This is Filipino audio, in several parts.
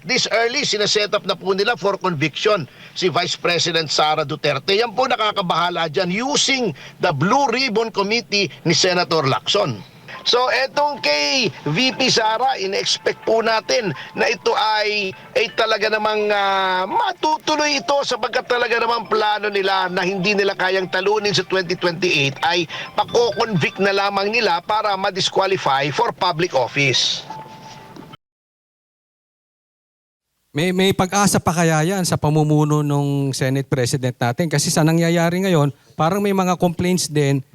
this early, sineset up na po nila for conviction si Vice President Sara Duterte. Yan po nakakabahala dyan using the Blue Ribbon Committee ni Senator Lacson. So etong kay VP Sara, in-expect po natin na ito ay talaga namang matutuloy ito sapagkat talaga namang plano nila na hindi nila kayang talunin sa 2028 ay pako-convict na lamang nila para ma-disqualify for public office. May pag-asa pa kaya yan sa pamumuno ng Senate President natin? Kasi sa nangyayari ngayon, parang may mga complaints din,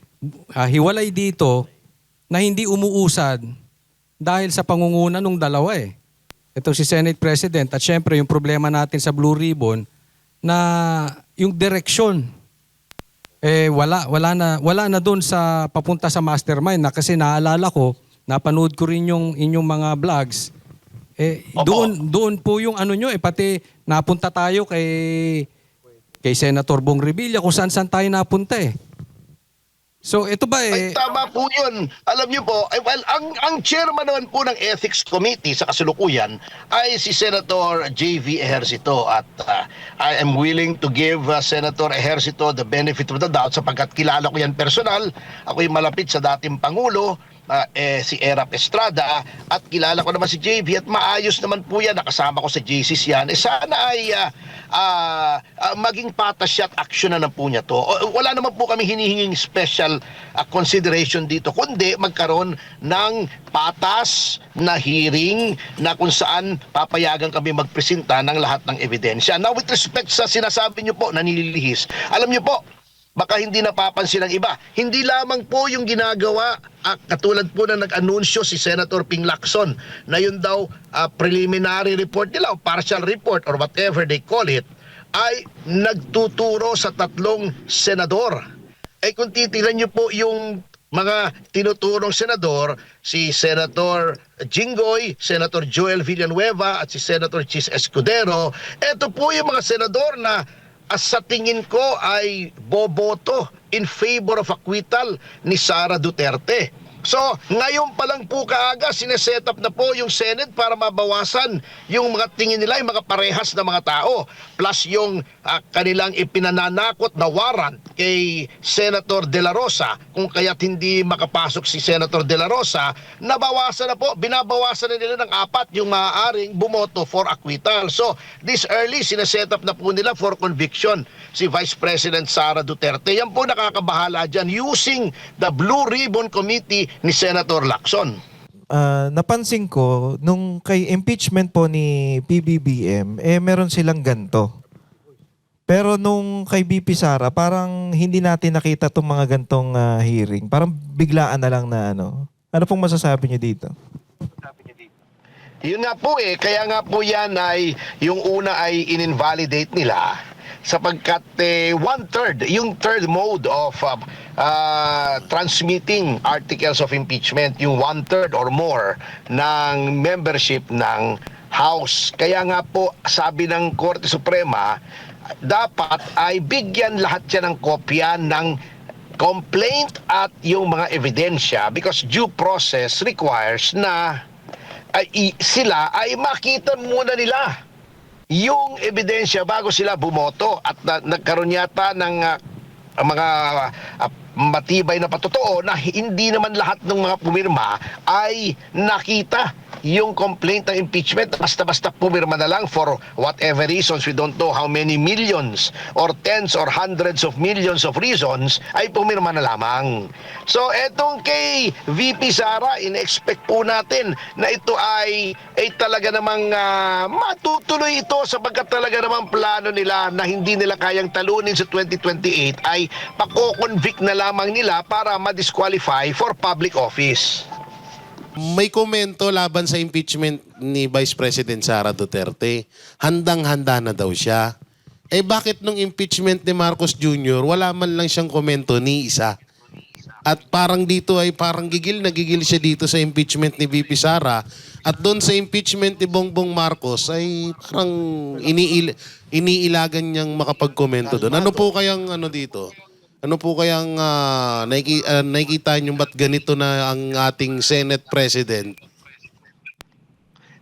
hiwalay dito, na hindi umuusad dahil sa pangunguna ng dalawa eh. Ito si Senate President at syempre yung problema natin sa Blue Ribbon na yung direksyon wala na doon sa papunta sa mastermind na kasi naalala ko, napanood ko rin yung inyong mga vlogs. Doon po yung ano nyo pati napunta tayo kay Senator Bong Revilla kung saan tayo napunta eh. So ito ba Ay, tama po yun. Alam niyo po, well, ang chairman naman po ng Ethics Committee sa kasalukuyan ay si Senator J.V. Ejercito at I am willing to give Senator Ejercito the benefit of the doubt sapagkat kilala ko yan personal. Ako'y malapit sa dating Pangulo, si Erap Estrada at kilala ko naman si JV at maayos naman po yan, nakasama ko sa JCs yan. Sana ay maging patas siya at action na po niya to. Wala naman po kami hinihinging special consideration dito, kundi magkaroon ng patas na hearing na kung saan papayagan kami magpresenta ng lahat ng ebidensya. Now with respect sa sinasabi niyo po na nililihis, alam niyo po, baka hindi napapansin ng iba. Hindi lamang po yung ginagawa, katulad po na nag-anunsyo si Senator Ping Lacson na yun daw preliminary report nila o partial report or whatever they call it, ay nagtuturo sa 3 senador. Kung titignan nyo po yung mga tinuturong senador, si Senator Jinggoy, Senator Joel Villanueva at si Senator Chis Escudero, ito po yung mga senador na sa tingin ko ay boboto in favor of acquittal ni Sara Duterte. So, ngayon pa lang po kaaga, sineset up na po yung Senate para mabawasan yung mga tingin nila, yung mga parehas na mga tao. Plus yung kanilang ipinananakot na warrant kay Senator De La Rosa. Kung kaya't hindi makapasok si Senator De La Rosa, nabawasan na po, binabawasan na nila ng 4 yung maaaring bumoto for acquittal. So, this early, sineset up na po nila for conviction si Vice President Sara Duterte. Yan po nakakabahala dyan using the Blue Ribbon Committee ni Senator Lacson. Napansin ko, nung kay impeachment po ni PBBM, meron silang ganto. Pero nung kay BP Sara, parang hindi natin nakita itong mga gantong hearing. Parang biglaan na lang na ano. Ano pong masasabi niyo dito? Yun nga po kaya nga po yan ay, yung una ay in-invalidate nila sapagkat 1/3, yung third mode of transmitting articles of impeachment, yung 1/3 or more ng membership ng House. Kaya nga po, sabi ng Korte Suprema, dapat ay bigyan lahat yan ng kopya ng complaint at yung mga ebidensya because due process requires na sila ay makita muna nila yung ebidensya bago sila bumoto at nagkaroon yata ng mga matibay na patotoo na hindi naman lahat ng mga pumirma ay nakita yung complaint ng impeachment. Basta-basta pumirma na lang for whatever reasons, we don't know how many millions or tens or hundreds of millions of reasons, ay pumirma na lamang. So etong kay VP Sara, in-expect po natin na ito ay talaga namang matutuloy ito sapagkat talaga namang plano nila na hindi nila kayang talunin sa 2028 ay pako-convict na lamang nila para ma-disqualify for public office. May komento laban sa impeachment ni Vice President Sara Duterte. Handang-handa na daw siya. Bakit nung impeachment ni Marcos Jr., wala man lang siyang komento ni isa? At parang dito ay parang gigil siya dito sa impeachment ni VP Sara. At doon sa impeachment ni Bongbong Marcos ay parang iniilagan niyang makapagkomento doon. Ano po kayang ano dito? Ano po kayang nakikita niyo ba't ganito na ang ating Senate President?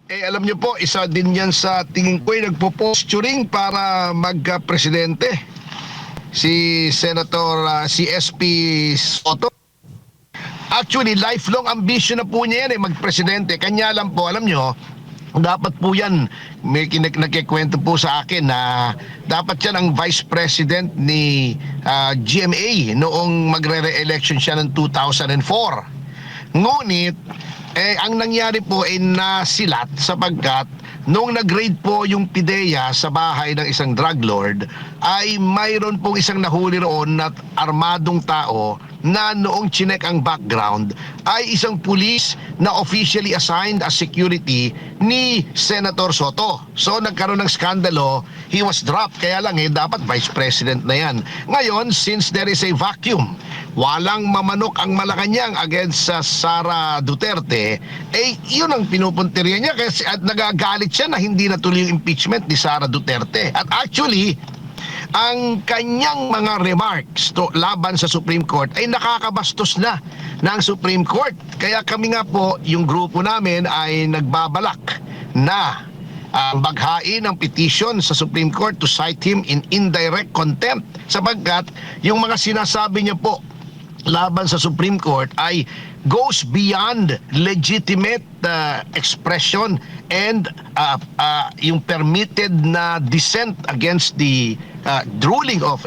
alam niyo po, isa din yan sa tingin ko ay nagpo-posturing para magka-presidente. Si Senator, si SP Soto. Actually, lifelong ambition na po niya yan magpresidente. Kanya lang po, alam nyo, dapat po yan, may nagkikwento po sa akin na dapat yan ang vice president ni GMA noong magre-re-election siya ng 2004. Ngunit, ang nangyari po ay nasilat sapagkat nung nag-raid po yung PIDEA sa bahay ng isang drug lord, ay mayroon pong isang nahuli roon na armadong tao na noong chinek ang background ay isang pulis na officially assigned as security ni Senator Soto. So nagkaroon ng skandalo, he was dropped. Kaya lang dapat vice president na yan. Ngayon, since there is a vacuum, walang mamanok ang Malacanang against Sara Duterte, yun ang pinupuntirya niya kasi at nagagalit siya na hindi natuloy yung impeachment ni Sara Duterte. At actually, ang kanyang mga remarks laban sa Supreme Court ay nakakabastos na ng Supreme Court. Kaya kami nga po, yung grupo namin ay nagbabalak na maghain ng petition sa Supreme Court to cite him in indirect contempt sapagkat yung mga sinasabi niya po laban sa Supreme Court ay goes beyond legitimate expression and yung permitted na dissent against the ruling of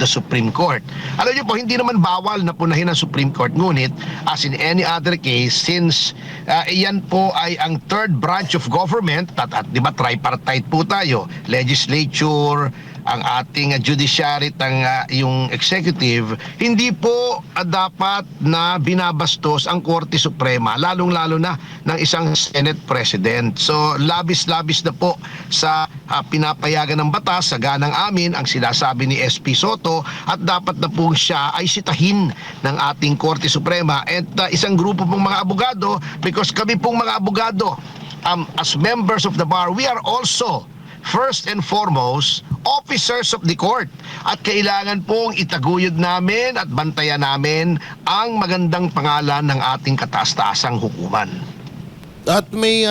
the Supreme Court. Alam niyo po, hindi naman bawal na punahin ng Supreme Court, ngunit as in any other case, since iyan po ay ang third branch of government, at di ba tripartite po tayo, legislature, ang ating judiciary at yung executive, hindi po dapat na binabastos ang Korte Suprema, lalong-lalo na ng isang Senate President. So, labis-labis na po sa pinapayagan ng batas, sa ganang amin, ang sinasabi ni SP Soto at dapat na po siya ay sitahin ng ating Korte Suprema at isang grupo pong mga abogado, because kami pong mga abogado, as members of the bar, we are also first and foremost, officers of the court. At kailangan pong itaguyod namin at bantayan namin ang magandang pangalan ng ating kataas-taasang hukuman. At may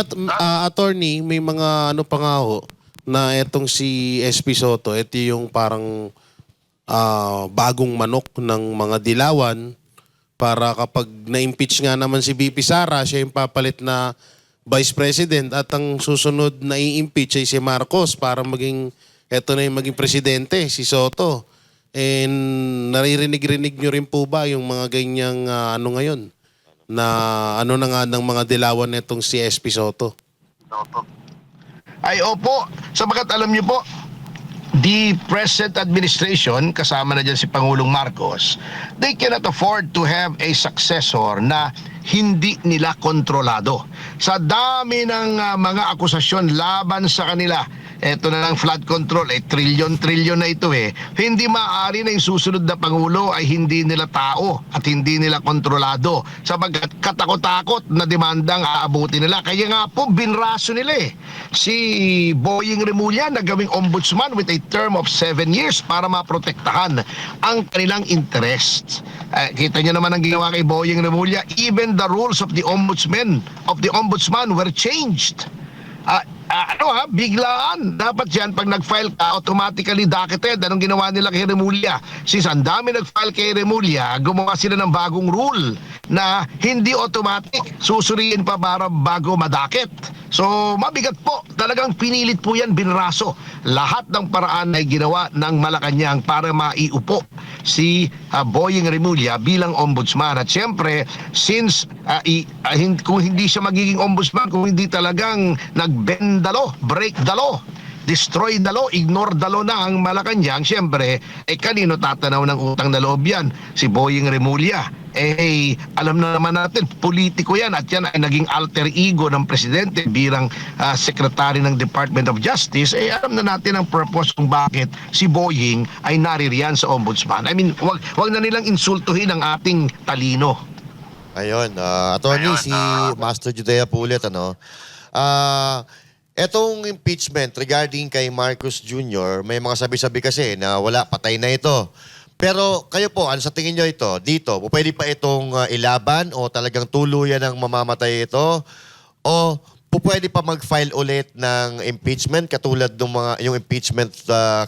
attorney, may mga ano pa nga ho, na etong si SP Soto, ito yung parang bagong manok ng mga dilawan para kapag na-impeach nga naman si BP Sara, siya yung papalit na Vice President at ang susunod na i-impeach ay si Marcos para maging, eto na yung maging presidente, si Soto. And naririnig-rinig nyo rin po ba yung mga ganyang ano ngayon? Na ano na nga ng mga dilawan netong si SP Soto? Ay opo, sabagat alam niyo po, the present administration, kasama na dyan si Pangulong Marcos, they cannot afford to have a successor na hindi nila kontrolado. Sa dami ng mga akusasyon laban sa kanila, eto na lang flood control, trilyon-trilyon na ito hindi maaari na yung susunod na Pangulo ay hindi nila tao at hindi nila kontrolado sapagkat katakot-takot na demandang aabuti nila. Kaya nga po, binraso nila si Boying Remulla na gawing ombudsman with a term of 7 years para maprotektahan ang kanilang interests. Kita nyo naman ang ginawa kay Boying Remulla, even the rules of the ombudsman were changed. Biglaan. Dapat yan, pag nag-file ka, automatically docketed. Anong ginawa nila kay Remulla? Since ang dami nag-file kay Remulla, gumawa sila ng bagong rule na hindi automatic. Susuriin pa para bago madakit. So, mabigat po. Talagang pinilit po yan, binraso. Lahat ng paraan ay ginawa ng Malacanang para maiupo si Boying Remulla bilang ombudsman. At siyempre, since kung hindi siya magiging ombudsman, kung hindi talagang nag-bend the law, break the law, destroy the law, ignore the law na ang Malacanang, siyempre, kanino tatanaw ng utang na loob yan? Si Boying Remulla. Alam na naman natin, politiko yan at yan ay naging alter ego ng presidente bilang secretary ng Department of Justice. Alam na natin ang purpose kung bakit si Boying ay naririyan sa ombudsman. I mean, wag na nilang insultuhin ang ating talino. Ayun, attorney, si Master Judea po ulit, etong impeachment regarding kay Marcos Jr., may mga sabi-sabi kasi na wala, patay na ito. Pero kayo po, ano sa tingin nyo ito? Dito, pwede pa itong ilaban o talagang tuluyan ng mamamatay ito? O pwede pa mag-file ulit ng impeachment katulad ng yung impeachment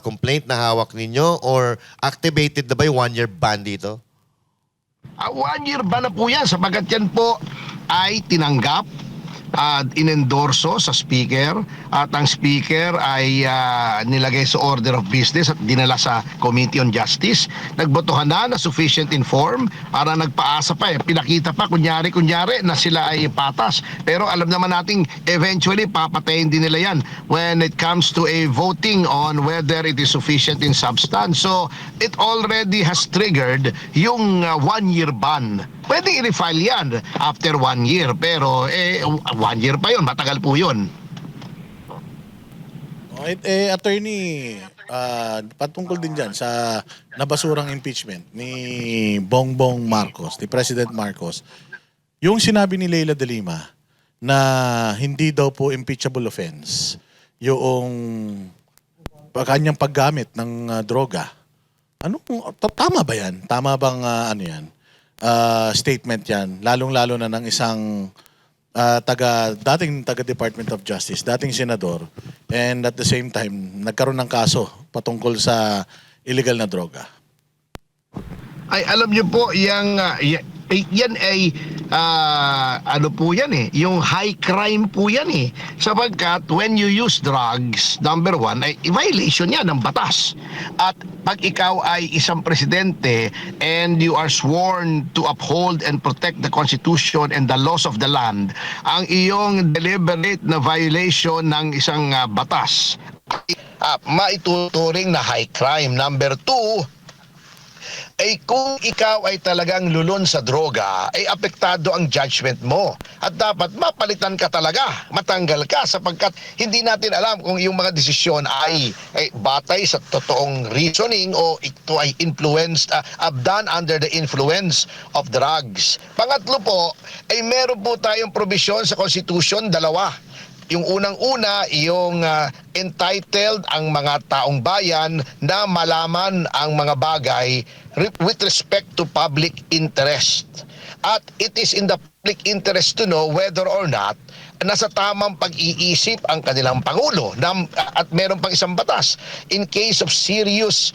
complaint na hawak ninyo or activated na ba yung 1-year ban dito? 1 year ban na po yan sapagat yan po ay tinanggap at inendorso sa speaker at ang speaker ay nilagay sa order of business at dinala sa Committee on Justice. Nagbotohan na sufficient inform para nagpaasa pa pinakita pa kunyari na sila ay patas. Pero alam naman nating eventually papatayin din nila yan when it comes to a voting on whether it is sufficient in substance. So it already has triggered yung 1-year ban. Pwedeng i-refile yan after 1 year pero 1 year pa yun, matagal po yun. Attorney, patungkol din dyan sa nabasurang impeachment ni Bongbong Marcos, ni President Marcos, yung sinabi ni Leila de Lima na hindi daw po impeachable offense yung kanyang paggamit ng droga. Tama ba yan? Tama bang statement yan? Lalong-lalo na ng isang dating taga Department of Justice, dating senador, and at the same time, nagkaroon ng kaso patungkol sa illegal na droga. Ay alam niyo po yan ay ano po yan yung high crime po yan sapagkat when you use drugs, number 1 ay violation yan ng batas. At pag ikaw ay isang presidente and you are sworn to uphold and protect the Constitution and the laws of the land, ang iyong deliberate na violation ng isang batas maituturing na high crime. Number 2 ay kung ikaw ay talagang lulon sa droga, ay apektado ang judgment mo. At dapat mapalitan ka talaga, matanggal ka sapagkat hindi natin alam kung yung mga desisyon ay batay sa totoong reasoning o ito ay influenced, done under the influence of drugs. Pangatlo po, ay meron po tayong probisyon sa Constitution, 2. Yung unang-una, yung entitled ang mga taong bayan na malaman ang mga bagay with respect to public interest. At it is in the public interest to know whether or not nasa tamang pag-iisip ang kanilang Pangulo. At meron pang isang batas. In case of serious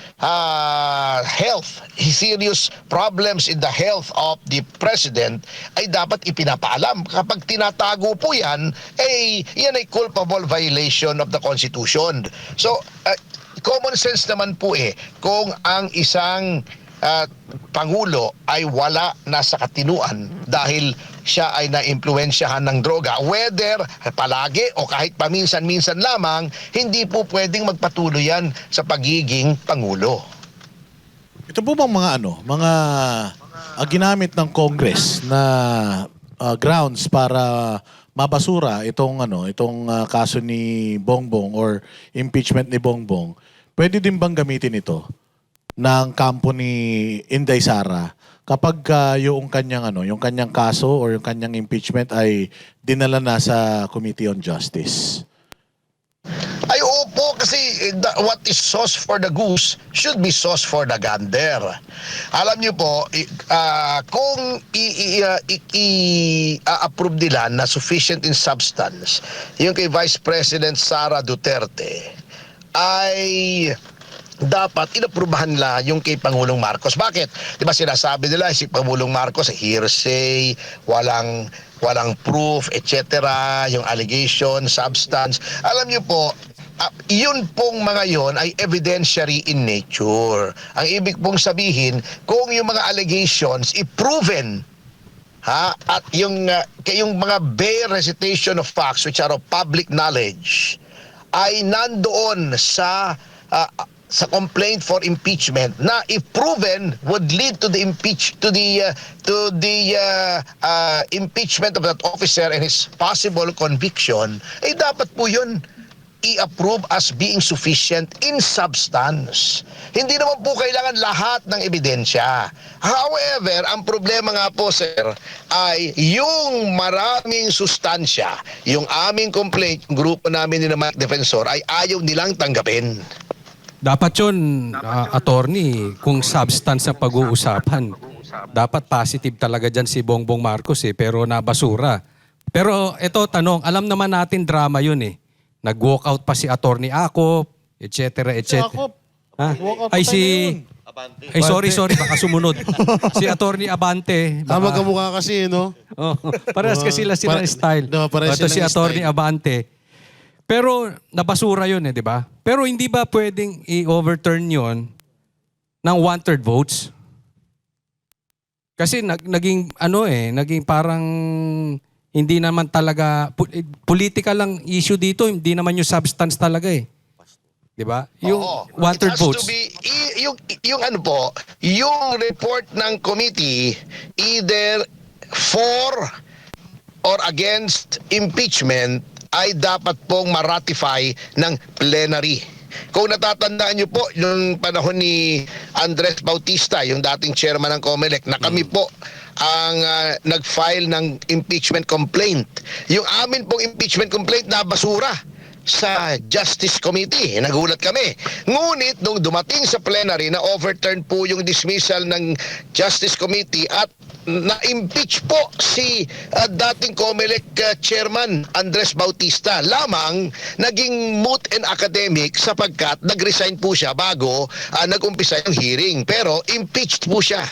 serious problems in the health of the President, ay dapat ipinapaalam. Kapag tinatago po yan, yan ay culpable violation of the Constitution. So, common sense naman po kung ang isang Pangulo ay wala na sa katinuan dahil siya ay naimpluwensyahan ng droga, whether palagi o kahit paminsan-minsan lamang, hindi po pwedeng magpatuloy yan sa pagiging Pangulo. Ito po bang mga ginamit ng Congress na grounds para mabasura itong kaso ni Bongbong or impeachment ni Bongbong, pwede din bang gamitin ito ng kampo ni Inday Sara kapag yung kanyang kaso or yung kanyang impeachment ay dinala na sa Committee on Justice? Ay opo, kasi what is sauce for the goose should be sauce for the gander. Alam niyo po, kung i-approve nila na sufficient in substance yung kay Vice President Sara Duterte, ay dapat inaprubahan nila yung kay Pangulong Marcos. Bakit? Di ba sinasabi nila si Pangulong Marcos hearsay, walang proof, etc. Yung allegation, substance. Alam niyo po, yun pong mga yon ay evidentiary in nature. Ang ibig pong sabihin, kung yung mga allegations i-proven at yung mga bare recitation of facts which are of public knowledge ay nandoon sa complaint for impeachment na if proven would lead to the impeachment of that officer and his possible conviction, dapat po yun i-approve as being sufficient in substance. Hindi naman po kailangan lahat ng ebidensya. However, ang problema nga po, sir, ay yung maraming sustansya, yung aming complaint, yung grupo namin ni Mike Defensor, ay ayaw nilang tanggapin. Dapat yun, attorney, kung substance ang pag-uusapan. Dapat positive talaga dyan si Bongbong Marcos pero nabasura. Pero ito tanong, alam naman natin drama yun eh. Nag-walk out pa si Attorney Acop, etc. etc. Acop, Ha? walk out Ay pa si tayo Ay sorry, baka sumunod. Si Attorney Abante. Tama baka- ka mukha kasi, no? Oh, parehas kasi sila style. No, parehas Ito si silang Attorney style. Abante. Pero nabasura yun eh, di ba? Pero hindi ba pwedeng i-overturn yun ng 1/3 votes? Kasi naging naging parang hindi naman talaga political lang issue dito, hindi naman yung substance talaga eh. 'Di ba? Yung Oo. 1/3 It has votes. to be, yung ano po, yung report ng committee either for or against impeachment ay dapat pong ma-ratify ng plenary. Kung natatandaan niyo po, yung panahon ni Andres Bautista, yung dating chairman ng COMELEC, na kami po ang nag-file ng impeachment complaint. Yung amin pong impeachment complaint na basura sa Justice Committee. Nagulat kami. Ngunit nung dumating sa plenary na overturn po yung dismissal ng Justice Committee at na-impeach po si dating COMELEC chairman Andres Bautista, lamang naging moot and academic sapagkat nag-resign po siya bago nag-umpisa yung hearing. Pero impeached po siya.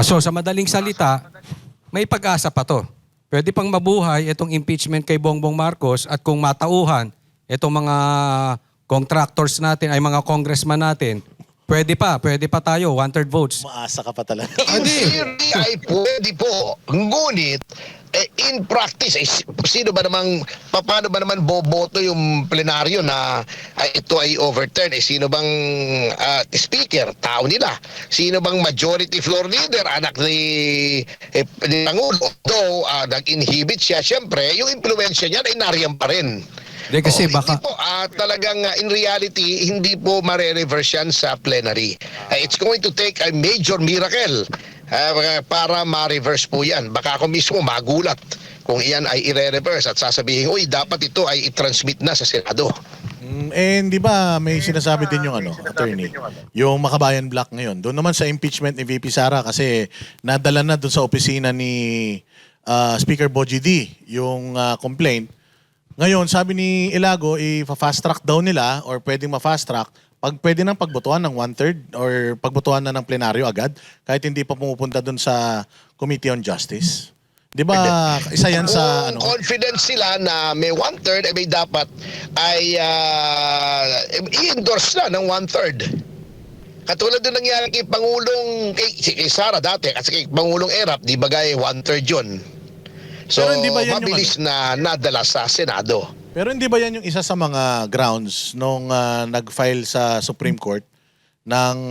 So sa madaling salita, may pag-asa pa to. Pwede pang mabuhay itong impeachment kay Bongbong Marcos at kung matauhan itong mga contractors natin, ay mga congressman natin, pwede pa tayo, 1/3 votes. Maasa ka pa talaga. In theory ay pwede po. Ngunit, in practice, paano ba naman boboto yung plenaryo na ito ay overturn? Sino bang speaker? Tao nila. Sino bang majority floor leader? Anak ni Pangulo. Though nag-inhibit siya, syempre, yung impluensya niya ay nariyan pa rin. Hindi kasi baka... Hindi po, talagang in reality, hindi po mare-reverse yan sa plenary. It's going to take a major miracle para ma-reverse po yan. Baka ako mismo magulat kung iyan ay i-reverse at sasabihin, uy, dapat ito ay i-transmit na sa Senado. And di ba may sinasabi din yung attorney, yung Makabayan Block ngayon. Doon naman sa impeachment ni VP Sara kasi nadala na doon sa opisina ni Speaker Bogie D yung complaint. Ngayon, sabi ni Ilago, i-fast track daw nila or pwedeng ma-fast track pag pwede nang pagbotohan ng 1/3 or pagbotohan na ng plenaryo agad kahit hindi pa pumupunta doon sa Committee on Justice. Di ba isa yan sa Kung confident sila na may 1/3 may dapat ay i-endorse na ng 1/3. Katulad doon nangyari kay Pangulong kay Sara dati kasi kay Pangulong Erap, di ba gaya 1/3 yun. So, Pero hindi ba yan yung mabilis na nadala sa Senado. Pero hindi ba yan yung isa sa mga grounds nung nag-file sa Supreme Court ng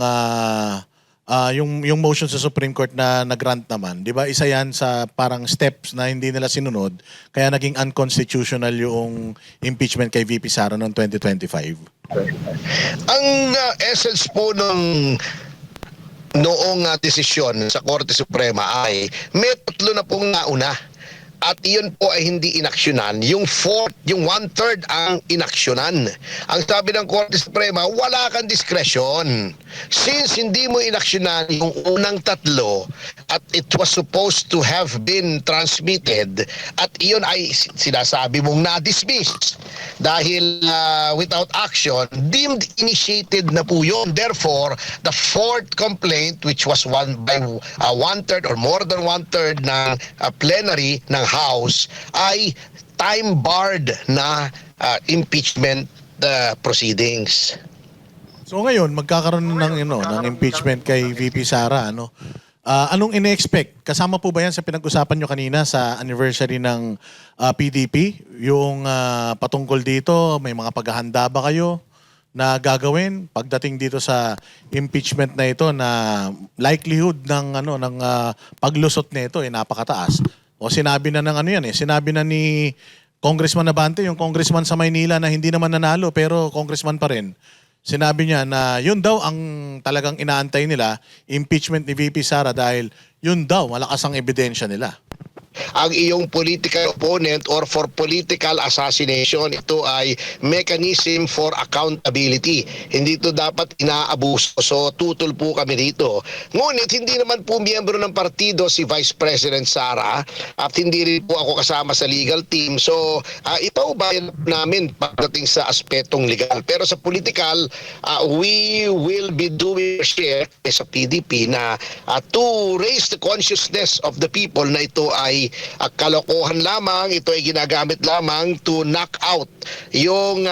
yung motion sa Supreme Court na nag-grant naman? Di ba isa yan sa parang steps na hindi nila sinunod kaya naging unconstitutional yung impeachment kay VP Sara noong 2025? Ang essence po noong desisyon sa Korte Suprema ay may tatlo na pong nauna. At iyon po ay hindi inaksyonan. Yung 1/3 ang inaksyonan. Ang sabi ng Korte Suprema, wala kang diskresyon. Since hindi mo inaksyonan yung unang tatlo at it was supposed to have been transmitted at iyon ay sinasabi mong na-dismiss dahil without action, deemed initiated na po yun. Therefore, the fourth complaint which was by 1/3 or more than 1/3 ng plenary ng House ay time barred na impeachment proceedings. So ngayon, magkakaroon ng impeachment kay VP Sara. Anong ine-expect? Kasama po ba yan sa pinag-usapan nyo kanina sa anniversary ng PDP? Yung patungkol dito, may mga paghahanda ba kayo na gagawin pagdating dito sa impeachment na ito na likelihood ng paglusot nito ay napakataas? O sinabi na ng sinabi na ni Congressman Abante, yung congressman sa Maynila na hindi naman nanalo pero congressman pa rin. Sinabi niya na yun daw ang talagang inaantay nila, impeachment ni VP Sara dahil yun daw malakas ang ebidensya nila. ang iyong political opponent or for political assassination. Ito ay mechanism for accountability. Hindi ito dapat inaabuso. So tutol po kami dito. Ngunit hindi naman po miyembro ng partido si Vice President Sara at hindi rin po ako kasama sa legal team. So ipaubayan namin pagdating sa aspetong legal. Pero sa political, we will be doing our share sa PDP na to raise the consciousness of the people na ito ay kalokohan lamang, ito ay ginagamit lamang to knock out yung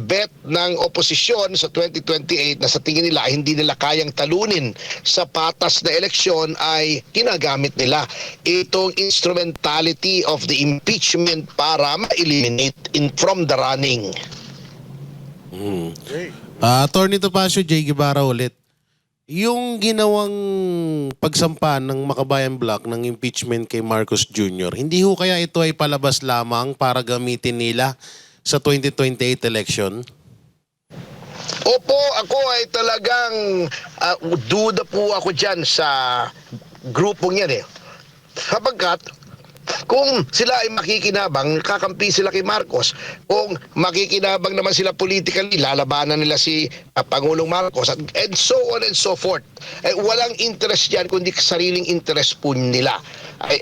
bet ng oposisyon sa 2028 na sa tingin nila hindi nila kayang talunin sa patas na eleksyon ay ginagamit nila itong instrumentality of the impeachment para ma-eliminate from the running. Attorney Topacio, J. Guevara ulit. Yung ginawang pagsampa ng Makabayan Block ng impeachment kay Marcos Jr., hindi ho kaya ito ay palabas lamang para gamitin nila sa 2028 election? Opo, ako ay talagang duda po ako dyan sa grupong yan eh. Sapagkat kung sila ay makikinabang, kakampi sila kay Marcos. Kung makikinabang naman sila politically, lalabanan nila si Pangulong Marcos and so on and so forth. Walang interest yan kundi sariling interest po nila.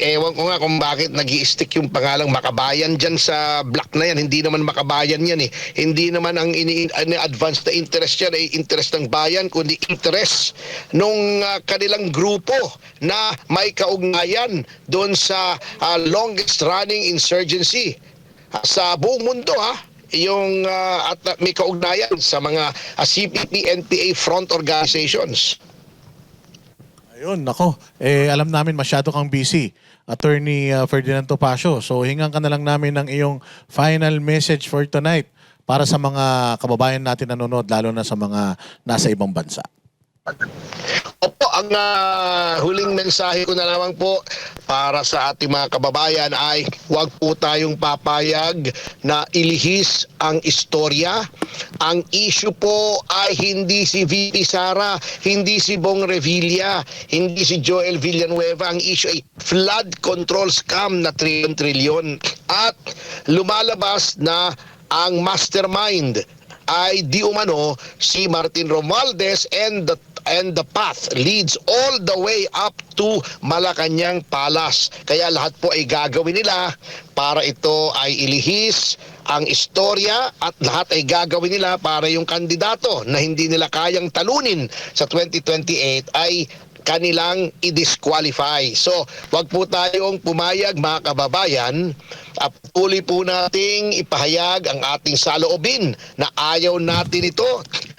Ewan ko nga kung bakit nag-i-stick yung pangalang Makabayan dyan sa block na yan. Hindi naman Makabayan yan eh. Hindi naman ang ini-advance na interest yan ay interest ng bayan kundi interest nung kanilang grupo na may kaugnayan doon sa longest running insurgency sa buong mundo yung at may kaugnayan sa mga CPP, NPA front organizations. Ayun, nako. Alam namin masyado kang busy, Attorney Ferdinand Topacio. So hingan ka na lang namin ng iyong final message for tonight para sa mga kababayan natin nanonood, lalo na sa mga nasa ibang bansa. Opo, ang huling mensahe ko na lamang po para sa ating mga kababayan ay huwag po tayong papayag na ilihis ang istorya. Ang issue po ay hindi si VP Sara, hindi si Bong Revilla, hindi si Joel Villanueva. Ang issue ay flood control scam na trilyon-trilyon. At lumalabas na ang mastermind ay di umano si Martin Romualdez and the path leads all the way up to Malacanang Palace. Kaya lahat po ay gagawin nila para ito ay ilihis ang istorya at lahat ay gagawin nila para yung kandidato na hindi nila kayang talunin sa 2028 ay kanilang i-disqualify. So, wag po tayong pumayag mga kababayan. Patuloy po nating ipahayag ang ating saloobin na ayaw natin ito.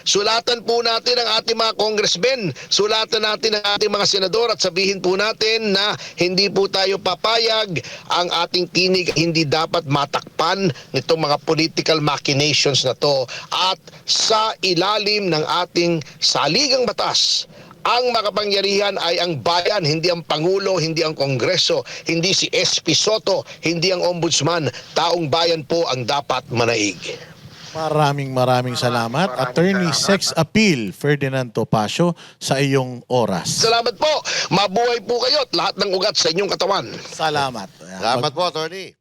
Sulatan po natin ang ating mga congressmen, sulatan natin ang ating mga senador at sabihin po natin na hindi po tayo papayag, ang ating tinig hindi dapat matakpan nitong mga political machinations na to. At sa ilalim ng ating saligang batas, ang makapangyarihan ay ang bayan, hindi ang Pangulo, hindi ang Kongreso, hindi si SP Soto, hindi ang Ombudsman. Taong bayan po ang dapat manaig. Maraming salamat. Attorney Sex Appeal Ferdinand Topacio sa iyong oras. Salamat po. Mabuhay po kayo at lahat ng ugat sa inyong katawan. Salamat. Salamat po, attorney.